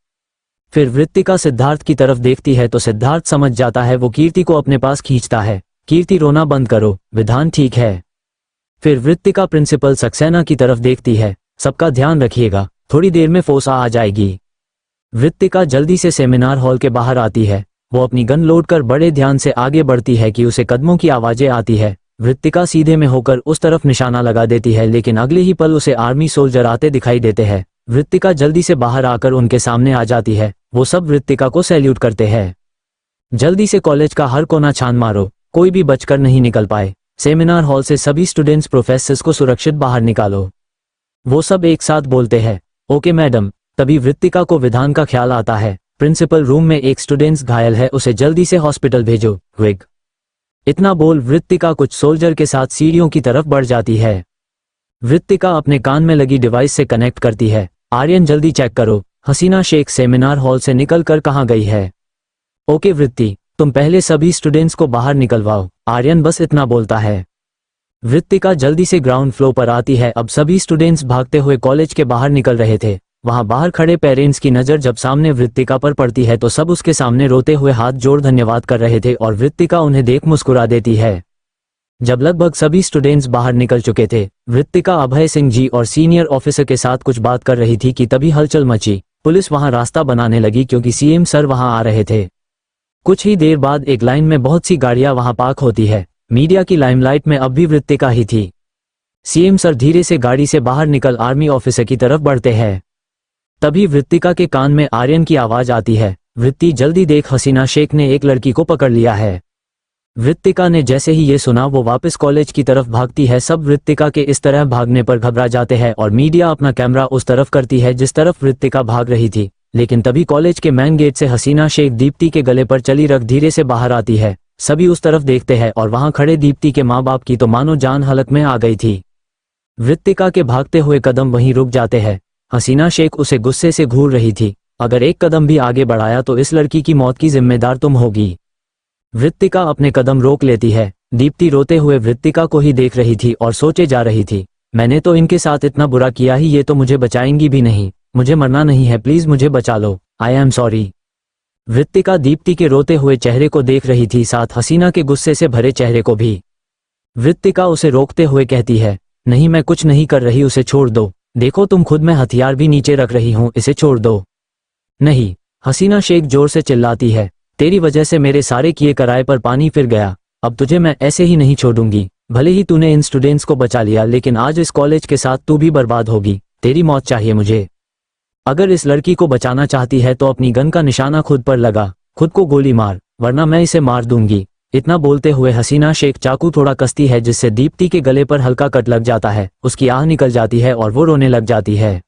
फिर वृत्तिका सिद्धार्थ की तरफ देखती है तो सिद्धार्थ समझ जाता है। वो कीर्ति को अपने पास खींचता है, कीर्ति रोना बंद करो, विधान ठीक है। फिर वृत्तिका प्रिंसिपल सक्सेना की तरफ देखती है, सबका ध्यान रखिएगा, थोड़ी देर में फोर्स आ जाएगी। वृत्तिका जल्दी से सेमिनार हॉल के बाहर आती है। वो अपनी गन लोड कर बड़े ध्यान से आगे बढ़ती है कि उसे कदमों की आवाजें आती है। वृत्तिका सीधे में होकर उस तरफ निशाना लगा देती है, लेकिन अगले ही पल उसे आर्मी सोल्जर आते दिखाई देते हैं। वृत्तिका जल्दी से बाहर आकर उनके सामने आ जाती है। वो सब वृत्तिका को सैल्यूट करते हैं। जल्दी से कॉलेज का हर कोना छान मारो, कोई भी बचकर नहीं निकल पाए। सेमिनार हॉल से सभी स्टूडेंट्स प्रोफेसर्स को सुरक्षित बाहर निकालो। वो सब एक साथ बोलते हैं, ओके मैडम। तभी वृत्तिका को विधान का ख्याल आता है, प्रिंसिपल रूम में एक स्टूडेंट्स घायल है, उसे जल्दी से हॉस्पिटल भेजो, क्विक। इतना बोल वृत्तिका कुछ सोल्जर के साथ सीढ़ियों की तरफ बढ़ जाती है। वृत्तिका अपने कान में लगी डिवाइस से कनेक्ट करती है। आर्यन जल्दी चेक करो, हसीना शेख सेमिनार हॉल से निकल कर कहाँ गई है। ओके वृत्ति, तुम पहले सभी स्टूडेंट्स को बाहर निकलवाओ। आर्यन बस इतना बोलता है। वृत्तिका जल्दी से ग्राउंड फ्लोर पर आती है। अब सभी स्टूडेंट्स भागते हुए कॉलेज के बाहर निकल रहे थे। वहां बाहर खड़े पेरेंट्स की नज़र जब सामने वृत्तिका पर पड़ती है तो सब उसके सामने रोते हुए हाथ जोड़ धन्यवाद कर रहे थे और वृत्तिका उन्हें देख मुस्कुरा देती है। जब लगभग सभी स्टूडेंट्स बाहर निकल चुके थे, वृत्तिका अभय सिंह जी और सीनियर ऑफिसर के साथ कुछ बात कर रही थी कि तभी हलचल मची। पुलिस वहां रास्ता बनाने लगी क्योंकि सीएम सर वहां आ रहे थे। कुछ ही देर बाद एक लाइन में बहुत सी गाड़ियां वहां पार्क होती है। मीडिया की लाइमलाइट में अब भी वृत्तिका ही थी। सीएम सर धीरे से गाड़ी से बाहर निकल आर्मी ऑफिसर की तरफ बढ़ते हैं। तभी वृत्तिका के कान में आर्यन की आवाज आती है, वृत्ति जल्दी देख, हसीना शेख ने एक लड़की को पकड़ लिया है। वृत्तिका ने जैसे ही ये सुना वो वापस कॉलेज की तरफ भागती है। सब वृत्तिका के इस तरह भागने पर घबरा जाते हैं और मीडिया अपना कैमरा उस तरफ करती है जिस तरफ वृत्तिका भाग रही थी। लेकिन तभी कॉलेज के मेन गेट से हसीना शेख दीप्ति के गले पर चली रख धीरे से बाहर आती है। सभी उस तरफ देखते हैं और वहां खड़े दीप्ति के माँ बाप की तो मानो जान हलक में आ गई थी। वृत्तिका के भागते हुए कदम वहीं रुक जाते हैं। हसीना शेख उसे गुस्से से घूर रही थी, अगर एक कदम भी आगे बढ़ाया तो इस लड़की की मौत की जिम्मेदार तुम होगी। वृत्तिका अपने कदम रोक लेती है। दीप्ति रोते हुए वृत्तिका को ही देख रही थी और सोचे जा रही थी, मैंने तो इनके साथ इतना बुरा किया ही, ये तो मुझे बचाएंगी भी नहीं। मुझे मरना नहीं है, प्लीज मुझे बचा लो, I am sorry. Vrittika Deepti के रोते हुए चेहरे को देख रही थी, साथ हसीना के गुस्से से भरे चेहरे को भी। वृत्तिका उसे रोकते हुए कहती है, नहीं मैं कुछ नहीं कर रही, उसे छोड़ दो। देखो तुम खुद, मैं हथियार भी नीचे रख रही हूं, इसे छोड़ दो। नहीं, हसीना शेख जोर से चिल्लाती है, तेरी वजह से मेरे सारे किए कराए पर पानी फिर गया। अब तुझे मैं ऐसे ही नहीं छोड़ूंगी। भले ही तूने इन स्टूडेंट्स को बचा लिया, लेकिन आज इस कॉलेज के साथ तू भी बर्बाद होगी। तेरी मौत चाहिए मुझे। अगर इस लड़की को बचाना चाहती है तो अपनी गन का निशाना खुद पर लगा, खुद को गोली मार, वरना मैं इसे मार दूंगी। इतना बोलते हुए हसीना शेख चाकू थोड़ा कसती है जिससे दीप्ति के गले पर हल्का कट लग जाता है। उसकी आह निकल जाती है और वो रोने लग जाती है।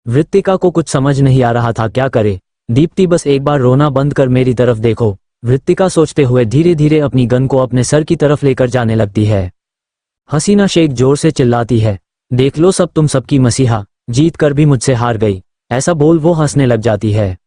वृत्तिका को कुछ समझ नहीं आ रहा था क्या करे। दीप्ति बस एक बार रोना बंद कर मेरी तरफ देखो, वृत्तिका सोचते हुए धीरे धीरे अपनी गन को अपने सर की तरफ लेकर जाने लगती है। हसीना शेख जोर से चिल्लाती है, देख लो सब, तुम सबकी मसीहा, जीत कर भी मुझसे हार गई। ऐसा बोल वो हंसने लग जाती है।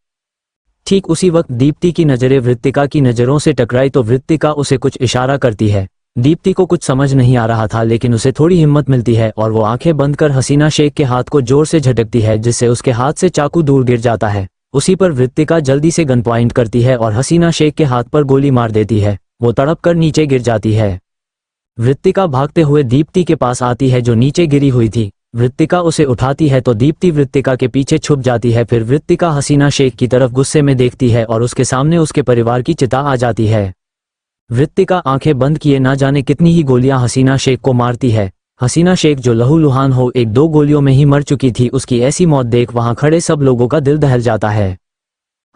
ठीक उसी वक्त दीप्ति की नजरें वृत्तिका की नजरों से टकराई तो वृत्तिका उसे कुछ इशारा करती है। दीप्ति को कुछ समझ नहीं आ रहा था, लेकिन उसे थोड़ी हिम्मत मिलती है और वो आंखें बंद कर हसीना शेख के हाथ को जोर से झटकती है जिससे उसके हाथ से चाकू दूर गिर जाता है। उसी पर वृत्तिका जल्दी से गन पॉइंट करती है और हसीना शेख के हाथ पर गोली मार देती है। वो तड़प कर नीचे गिर जाती है। वृत्तिका भागते हुए दीप्ति के पास आती है जो नीचे गिरी हुई थी। वृत्तिका उसे उठाती है तो दीप्ति वृत्तिका के पीछे छुप जाती है। फिर वृत्तिका हसीना शेख की तरफ गुस्से में देखती है और उसके सामने उसके परिवार की चिता आ जाती है। वृत्तिका आंखें बंद किए ना जाने कितनी ही गोलियां हसीना शेख को मारती है। हसीना शेख जो लहूलुहान हो एक दो गोलियों में ही मर चुकी थी, उसकी ऐसी मौत देख वहां खड़े सब लोगों का दिल दहल जाता है।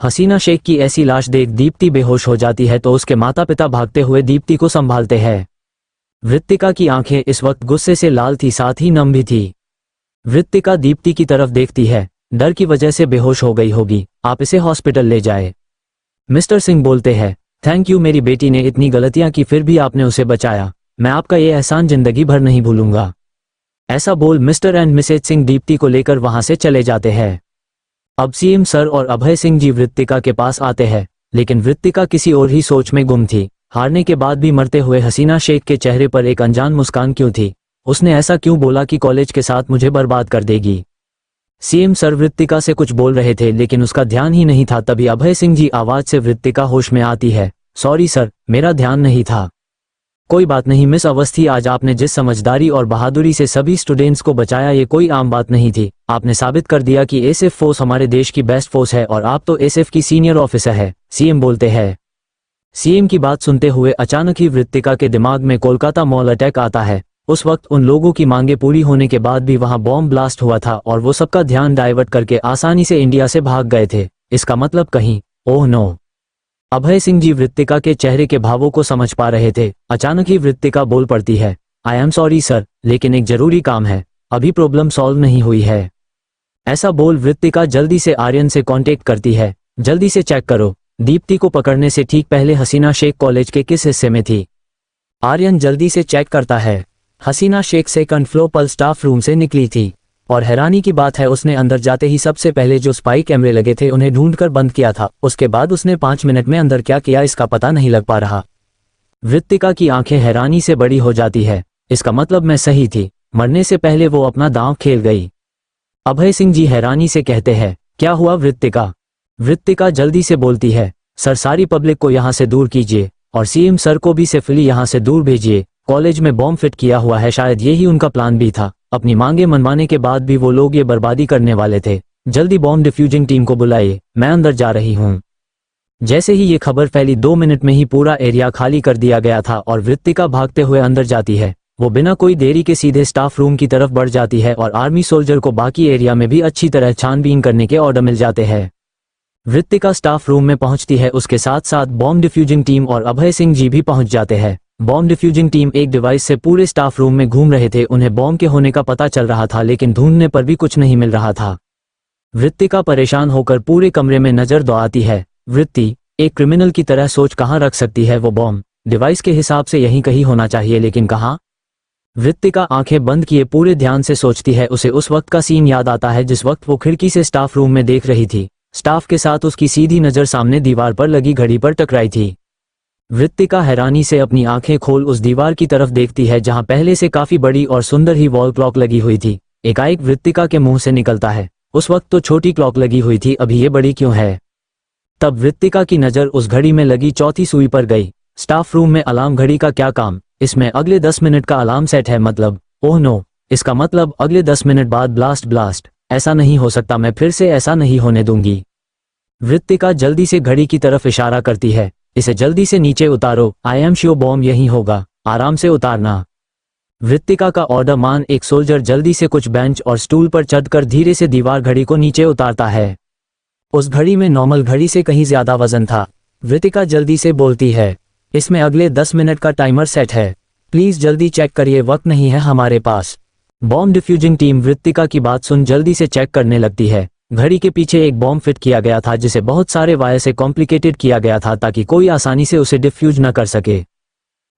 हसीना शेख की ऐसी लाश देख दीप्ति बेहोश हो जाती है तो उसके माता पिता भागते हुए दीप्ति को संभालते हैं। वृत्तिका की आंखें इस वक्त गुस्से से लाल थी, साथ ही नम भी थी। वृत्तिका दीप्ति की तरफ देखती है, डर की वजह से बेहोश हो गई होगी, आप इसे हॉस्पिटल ले जाए। मिस्टर सिंह बोलते हैं, थैंक यू, मेरी बेटी ने इतनी गलतियां की फिर भी आपने उसे बचाया। मैं आपका ये एहसान जिंदगी भर नहीं भूलूंगा। ऐसा बोल Mr and Mrs Singh Deepti को लेकर वहां से चले जाते हैं। अब सीएम सर और अभय सिंह जी वृत्तिका के पास आते हैं, लेकिन वृत्तिका किसी और ही सोच में गुम थी। हारने के बाद भी मरते हुए हसीना शेख के चेहरे पर एक अनजान मुस्कान क्यों थी? उसने ऐसा क्यों बोला कि कॉलेज के साथ मुझे बर्बाद कर देगी? सीएम सर वृत्तिका से कुछ बोल रहे थे लेकिन उसका ध्यान ही नहीं था। तभी अभय सिंह जी आवाज से वृत्तिका होश में आती है, सॉरी सर, मेरा ध्यान नहीं था। कोई बात नहीं मिस अवस्थी, आज आपने जिस समझदारी और बहादुरी से सभी स्टूडेंट्स को बचाया ये कोई आम बात नहीं थी। आपने साबित कर दिया कि एसएफ फोर्स हमारे देश की बेस्ट फोर्स है और आप तो एसएफ की सीनियर ऑफिसर है, सीएम बोलते हैं। सीएम की बात सुनते हुए अचानक ही वृत्तिका के दिमाग में कोलकाता मॉल अटैक आता है। उस वक्त उन लोगों की मांगे पूरी होने के बाद भी वहां बॉम्ब ब्लास्ट हुआ था और वो सबका ध्यान डाइवर्ट करके आसानी से इंडिया से भाग गए थे। इसका मतलब कहीं, ओह नो। अभय सिंह जी वृत्तिका के चेहरे के भावों को समझ पा रहे थे। अचानक ही वृत्तिका बोल पड़ती है, आई एम सॉरी सर, लेकिन एक जरूरी काम है, अभी प्रॉब्लम सॉल्व नहीं हुई है। ऐसा बोल वृत्तिका जल्दी से आर्यन से कांटेक्ट करती है, जल्दी से चेक करो दीप्ति को पकड़ने से ठीक पहले हसीना शेख कॉलेज के किस हिस्से में थी। आर्यन जल्दी से चेक करता है। हसीना शेख सेकंड फ्लोर पर स्टाफ रूम से निकली थी और हैरानी की बात है उसने अंदर जाते ही सबसे पहले जो स्पाई कैमरे लगे थे उन्हें ढूंढकर बंद किया था। उसके बाद उसने 5 मिनट में अंदर क्या किया इसका पता नहीं लग पा रहा। वृत्तिका की आंखें हैरानी से बड़ी हो जाती है। इसका मतलब मैं सही थी, मरने से पहले वो अपना दांव खेल गई। अभय सिंह जी हैरानी से कहते हैं, क्या हुआ वृत्तिका? वृत्तिका जल्दी से बोलती है, सर सारी पब्लिक को यहाँ से दूर कीजिए और सीएम सर को भी सेफली यहाँ से दूर भेजिए। कॉलेज में बॉम्ब फिट किया हुआ है, शायद यही उनका प्लान भी था। अपनी मांगे मनवाने के बाद भी वो लोग ये बर्बादी करने वाले थे। जल्दी बॉम्ब डिफ्यूजिंग टीम को बुलाइए, मैं अंदर जा रही हूँ। जैसे ही ये खबर फैली 2 मिनट में ही पूरा एरिया खाली कर दिया गया था और वृत्तिका भागते हुए अंदर जाती है। वो बिना कोई देरी के सीधे स्टाफ रूम की तरफ बढ़ जाती है और आर्मी सोल्जर को बाकी एरिया में भी अच्छी तरह छानबीन करने के ऑर्डर मिल जाते हैं। वृत्तिका स्टाफ रूम में पहुंचती है, उसके साथ साथ बॉम्ब डिफ्यूजिंग टीम और अभय सिंह जी भी पहुंच जाते हैं। बॉम्ब डिफ्यूजिंग टीम एक डिवाइस से पूरे स्टाफ रूम में घूम रहे थे। उन्हें बॉम्ब के होने का पता चल रहा था, लेकिन ढूंढने पर भी कुछ नहीं मिल रहा था। वृत्तिका परेशान होकर पूरे कमरे में नजर दौड़ाती है। वृत्ति एक क्रिमिनल की तरह सोच कहाँ रख सकती है वो बॉम्ब? डिवाइस के हिसाब से यहीं कहीं होना चाहिए, लेकिन कहाँ? वृत्तिका आंखें बंद किए पूरे ध्यान से सोचती है। उसे उस वक्त का सीन याद आता है जिस वक्त वो खिड़की से स्टाफ रूम में देख रही थी। स्टाफ के साथ उसकी सीधी नजर सामने दीवार पर लगी घड़ी पर टकराई थी। वृत्तिका हैरानी से अपनी आंखें खोल उस दीवार की तरफ देखती है जहां पहले से काफी बड़ी और सुंदर ही वॉल क्लॉक लगी हुई थी। एकाएक वृत्तिका के मुंह से निकलता है, उस वक्त तो छोटी क्लॉक लगी हुई थी, अभी ये बड़ी क्यों है? तब वृत्तिका की नजर उस घड़ी में लगी चौथी सुई पर गई। स्टाफ रूम में अलार्म घड़ी का क्या काम? इसमें अगले 10 मिनट का अलार्म सेट है। मतलब ओह नो, इसका मतलब अगले 10 मिनट बाद ब्लास्ट। ऐसा नहीं हो सकता, मैं फिर से ऐसा नहीं होने दूंगी। वृत्तिका जल्दी से घड़ी की तरफ इशारा करती है, इसे जल्दी से नीचे उतारो। आई एम श्योर बॉम्ब यहीं होगा, आराम से उतारना। वृत्तिका का ऑर्डर मान एक सोल्जर जल्दी से कुछ बेंच और स्टूल पर चढ़कर धीरे से दीवार घड़ी को नीचे उतारता है। उस घड़ी में नॉर्मल घड़ी से कहीं ज्यादा वजन था। वृत्तिका जल्दी से बोलती है, इसमें अगले 10 मिनट का टाइमर सेट है, प्लीज जल्दी चेक करिए, वक्त नहीं है हमारे पास। बॉम्ब डिफ्यूजिंग टीम वृत्तिका की बात सुन जल्दी से चेक करने लगती है। घड़ी के पीछे एक बॉम्ब फिट किया गया था जिसे बहुत सारे वायर से कॉम्प्लिकेटेड किया गया था ताकि कोई आसानी से उसे डिफ्यूज न कर सके।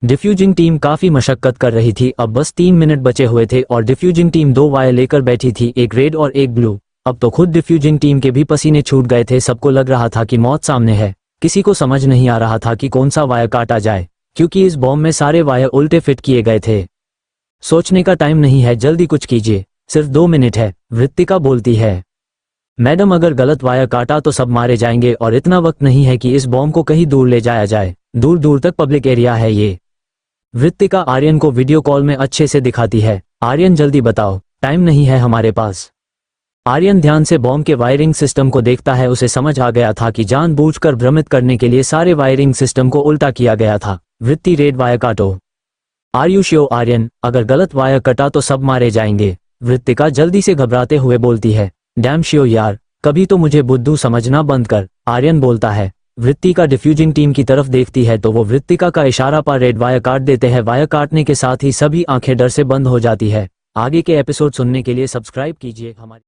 डिफ्यूजिंग टीम काफी मशक्कत कर रही थी। अब बस 3 मिनट बचे हुए थे और डिफ्यूजिंग टीम 2 वायर लेकर बैठी थी, एक रेड और एक ब्लू। अब तो खुद डिफ्यूजिंग टीम के भी पसीने छूट गए थे। सबको लग रहा था कि मौत सामने है। किसी को समझ नहीं आ रहा था कि कौन सा वायर काटा जाए, क्योंकि इस बॉम्ब में सारे वायर उल्टे फिट किए गए थे। सोचने का टाइम नहीं है, जल्दी कुछ कीजिए, सिर्फ 2 मिनट है। वृत्तिका बोलती है, मैडम अगर गलत वायर काटा तो सब मारे जाएंगे और इतना वक्त नहीं है कि इस बॉम्ब को कहीं दूर ले जाया जाए। दूर दूर तक पब्लिक एरिया है ये। वृत्तिका आर्यन को वीडियो कॉल में अच्छे से दिखाती है, आर्यन जल्दी बताओ, टाइम नहीं है हमारे पास। आर्यन ध्यान से बॉम्ब के वायरिंग सिस्टम को देखता है। उसे समझ आ गया था कि जानबूझकर भ्रमित करने के लिए सारे वायरिंग सिस्टम को उल्टा किया गया था। वृत्ति रेड वायर काटो। Are you sure Aryan? अगर गलत वायर कटा तो सब मारे जाएंगे। वृत्तिका जल्दी से घबराते हुए बोलती है, डैम श्योर यार, कभी तो मुझे बुद्धू समझना बंद कर। आर्यन बोलता है। वृत्तिका डिफ्यूजिंग टीम की तरफ देखती है तो वो वृत्तिका का इशारा पर रेड वायर काट देते हैं। वायर काटने के साथ ही सभी आंखें डर से बंद हो जाती है। आगे के एपिसोड सुनने के लिए सब्सक्राइब कीजिए हमारे